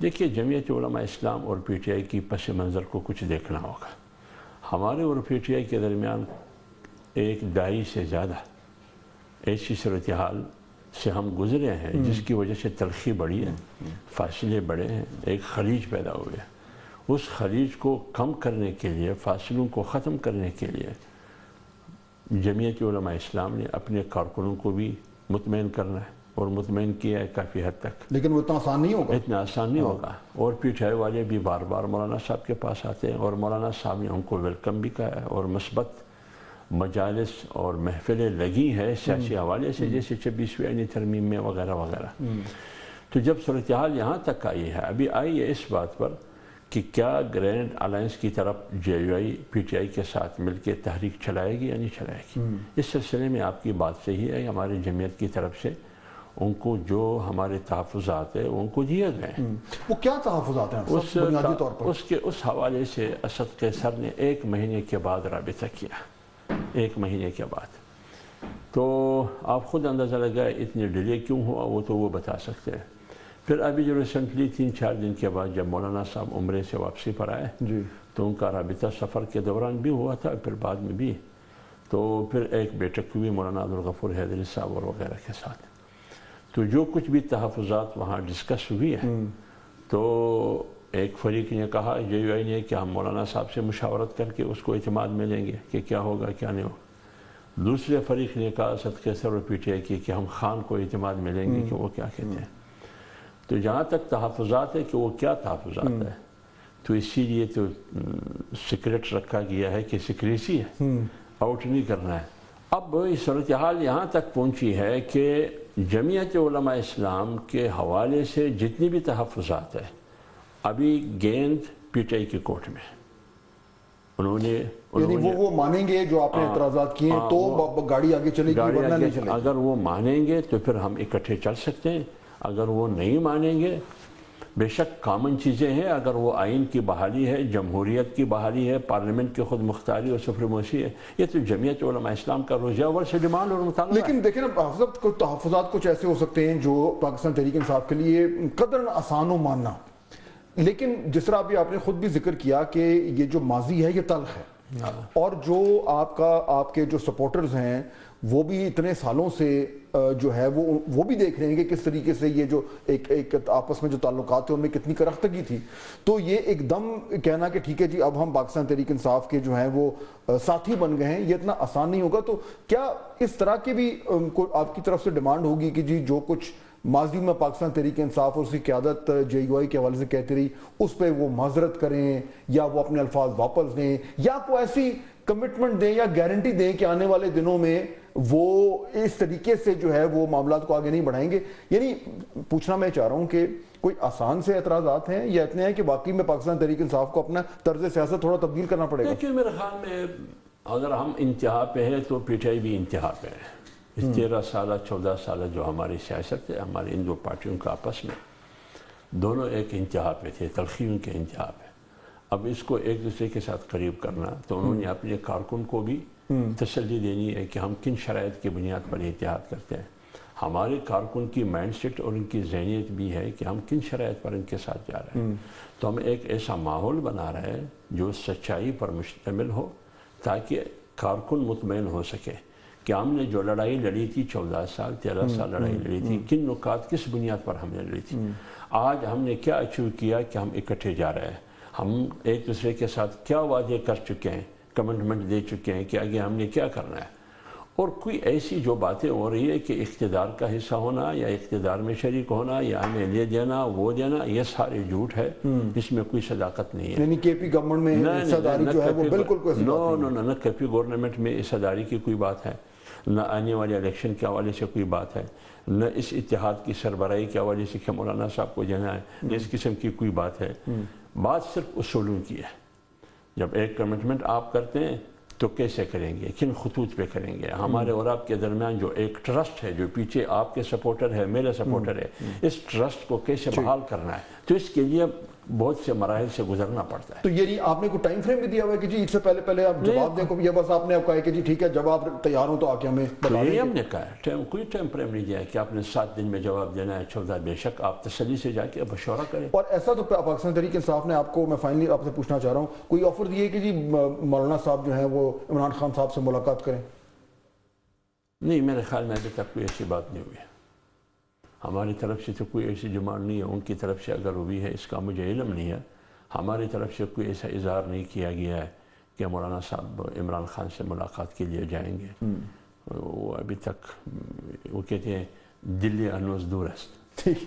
دیکھیے جمعیت علماء اسلام اور P T I کی پس منظر کو کچھ دیکھنا ہوگا. ہمارے اور پی ٹی آئی کے درمیان ایک دہائی سے زیادہ ایسی صورتحال سے ہم گزرے ہیں جس کی وجہ سے تلخی بڑھی ہے، فاصلے بڑھے ہیں، ایک خلیج پیدا ہوئے. اس خلیج کو کم کرنے کے لیے، فاصلوں کو ختم کرنے کے لیے جمعیت علماء اسلام نے اپنے کارکنوں کو بھی مطمئن کرنا ہے اور مطمئن کیا ہے کافی حد تک. لیکن وہ اتنا آسان نہیں ہوگا. اتنا آسان نہیں ہوگا. اور پی ٹی آئی والے بھی بار بار مولانا صاحب کے پاس آتے ہیں اور مولانا صاحب نے ان کو ویلکم بھی کہا ہے اور مثبت مجالس اور محفلیں لگی ہیں سیاسی حوالے سے، جیسے 26ویں آئینی ترمیم میں وغیرہ وغیرہ. تو جب صورتحال یہاں تک آئی ہے، ابھی آئی ہے اس بات پر کہ کیا گرینڈ الائنس کی طرف جے you I P T I کے ساتھ مل کے تحریک چلائے گی یا نہیں چلائے گی. اس سلسلے میں آپ کی بات صحیح ہے. ہماری جمعیت کی طرف سے ان کو جو ہمارے تحفظات ہیں ان کو دیے گئے. وہ کیا تحفظات ہیں بنیادی طور پر؟ اس حوالے سے اسد قیصر نے 1 مہینے کے بعد رابطہ کیا، 1 مہینے کے بعد. تو آپ خود اندازہ لگائے اتنے ڈیلے کیوں ہوا، وہ تو وہ بتا سکتے ہیں. پھر ابھی جو ریسنٹلی 3-4 دن کے بعد جب مولانا صاحب عمرے سے واپسی پر آئے تو ان کا رابطہ سفر کے دوران بھی ہوا تھا، پھر بعد میں بھی. تو پھر ایک بیٹھک ہوئی مولانا عبدالغفور حیدری صاحب اور وغیرہ کے ساتھ. تو جو کچھ بھی تحفظات وہاں ڈسکس ہوئی ہے تو ایک فریق نے کہا جے یو آئی نے کہ ہم مولانا صاحب سے مشاورت کر کے اس کو اعتماد میں لیں گے کہ کیا ہوگا کیا نہیں ہوگا. دوسرے فریق نے کہا اسد قیصر اور پی ٹی آئی کی کہ ہم خان کو اعتماد میں لیں گے کہ وہ کیا کہتے ہیں. تو جہاں تک تحفظات ہے کہ وہ کیا تحفظات ہے، تو اسی لیے تو سیکرٹ رکھا گیا ہے کہ سیکریسی ہے، آؤٹ نہیں کرنا ہے. اب صورتحال یہاں تک پہنچی ہے کہ جمعیت علماء اسلام کے حوالے سے جتنی بھی تحفظات ہے ابھی گیند پی ٹی آئی کی کورٹ میں. انہوں نے یعنی وہ مانیں گے جو آپ نے اعتراضات کیے ہیں تو گاڑی آگے چلے گی ورنہ نہیں چلے گی. اگر وہ مانیں گے تو پھر ہم اکٹھے چل سکتے ہیں، اگر وہ نہیں مانیں گے بے شک کامن چیزیں ہیں. اگر وہ آئین کی بحالی ہے، جمہوریت کی بحالی ہے، پارلیمنٹ کی خود مختاری اور سپریمیسی ہے، یہ تو جمعیت علماء اسلام کا روزہ اول سے ڈیمانڈ اور مطالبہ. لیکن دیکھیں نا حضرت، کچھ تحفظات کچھ ایسے ہو سکتے ہیں جو پاکستان تحریک انصاف کے لیے قدرن آسان ہو ماننا، لیکن جس طرح ابھی آپ نے خود بھی ذکر کیا کہ یہ جو ماضی ہے یہ تلخ ہے، اور جو آپ کے جو سپورٹرز ہیں وہ بھی اتنے سالوں سے جو ہے وہ بھی دیکھ رہے ہیں کہ کس طریقے سے یہ جو ایک آپس میں جو تعلقات تھے ان میں کتنی کرختگی تھی. تو یہ ایک دم کہنا کہ ٹھیک ہے جی اب ہم پاکستان تحریک انصاف کے جو ہیں وہ ساتھی بن گئے ہیں، یہ اتنا آسان نہیں ہوگا. تو کیا اس طرح کی بھی آپ کی طرف سے ڈیمانڈ ہوگی کہ جی جو کچھ ماضی میں پاکستان تحریک انصاف اور اس کی قیادت جے یو آئی کے حوالے سے کہتی رہی اس پہ وہ معذرت کریں یا وہ اپنے الفاظ واپس لیں یا کوئی ایسی کمٹمنٹ دیں یا گارنٹی دیں کہ آنے والے دنوں میں وہ اس طریقے سے جو ہے وہ معاملات کو آگے نہیں بڑھائیں گے؟ یعنی پوچھنا میں چاہ رہا ہوں کہ کوئی آسان سے اعتراضات ہیں یا اتنے ہیں کہ واقعی میں پاکستان تحریک انصاف کو اپنا طرز سیاست تھوڑا تبدیل کرنا پڑے گا؟ لیکن میرے خیال میں اگر ہم انتہا پہ ہیں تو پی ٹی آئی بھی انتہا پہ ہے. اس 13 سالہ 14 سالہ جو ہماری سیاست ہے، ہماری ان دو پارٹیوں کا آپس میں دونوں ایک انتہا پہ تھے، تلخیوں کے انتہا پہ. اب اس کو ایک دوسرے کے ساتھ قریب کرنا، تو انہوں نے اپنے کارکن کو بھی تسلی دینی ہے کہ ہم کن شرائط کی بنیاد پر اتحاد کرتے ہیں. ہمارے کارکن کی مائنڈ سیٹ اور ان کی ذہنیت بھی ہے کہ ہم کن شرائط پر ان کے ساتھ جا رہے ہیں. تو ہم ایک ایسا ماحول بنا رہے ہیں جو سچائی پر مشتمل ہو تاکہ کارکن مطمئن ہو سکے کہ ہم نے جو لڑائی لڑی تھی 14 سال 13 سال لڑائی لڑی تھی، کن نکات کس بنیاد پر ہم نے لڑی تھی، آج ہم نے کیا اچیو کیا کہ ہم اکٹھے جا رہے ہیں، ہم ایک دوسرے کے ساتھ کیا وعدے کر چکے ہیں، کمٹمنٹ دے چکے ہیں کہ آگے ہم نے کیا کرنا ہے. اور کوئی ایسی جو باتیں ہو رہی ہے کہ اقتدار کا حصہ ہونا یا اقتدار میں شریک ہونا یا ہمیں یہ دینا وہ دینا، یہ سارے جھوٹ ہے، اس میں کوئی صداقت نہیں ہے. یعنی کے پی گورنمنٹ میں حصہ داری جو ہے وہ بالکل کوئی نہ کے پی گورنمنٹ میں حصہ داری کی کوئی بات ہے، نہ آنے والے الیکشن کے حوالے سے کوئی بات ہے، نہ اس اتحاد کی سربراہی کے حوالے سے کہ مولانا صاحب کو دینا ہے، نہ اس قسم کی کوئی بات ہے. بات صرف اصولوں کی ہے. جب ایک کمٹمنٹ آپ کرتے ہیں تو کیسے کریں گے، کن خطوط پہ کریں گے. ہمارے اور آپ کے درمیان جو ایک ٹرسٹ ہے، جو پیچھے آپ کے سپورٹر ہے، میرے سپورٹر ہے، اس ٹرسٹ کو کیسے بحال کرنا ہے. تو اس کے لیے بہت سے مراحل سے گزرنا پڑتا ہے. تو یہ نہیں آپ نے کوئی ٹائم فریم بھی دیا ہوا ہے کہ جی اس سے پہلے آپ جواب دیں کو، یا بس آپ نے اب کہا ہے کہ جی ٹھیک ہے جب آپ تیار ہوں تو آ کے ہمیں تو بتا یہی دیں؟ ہم نے کہا ہے، کوئی ٹائم فریم نہیں دیا ہے کہ آپ نے 7 دن میں جواب دینا ہے 14. بے شک آپ تسلی سے جا کے مشورہ کریں. اور ایسا تو پاکستان تحریک انصاف نے آپ کو، میں فائنلی آپ سے پوچھنا چاہ رہا ہوں، کوئی آفر دیے کہ جی مولانا صاحب جو ہیں وہ عمران خان صاحب سے ملاقات کریں؟ نہیں، میرے خیال میں ابھی تک کوئی ایسی بات نہیں ہوئی ہے. ہماری طرف سے تو کوئی ایسی ڈیمانڈ نہیں ہے. ان کی طرف سے اگر ہوئی ہے اس کا مجھے علم نہیں ہے. ہماری طرف سے کوئی ایسا اظہار نہیں کیا گیا ہے کہ مولانا صاحب عمران خان سے ملاقات کے لیے جائیں گے. وہ ابھی تک وہ کہتے ہیں دلی ہنوز دور است. ٹھیک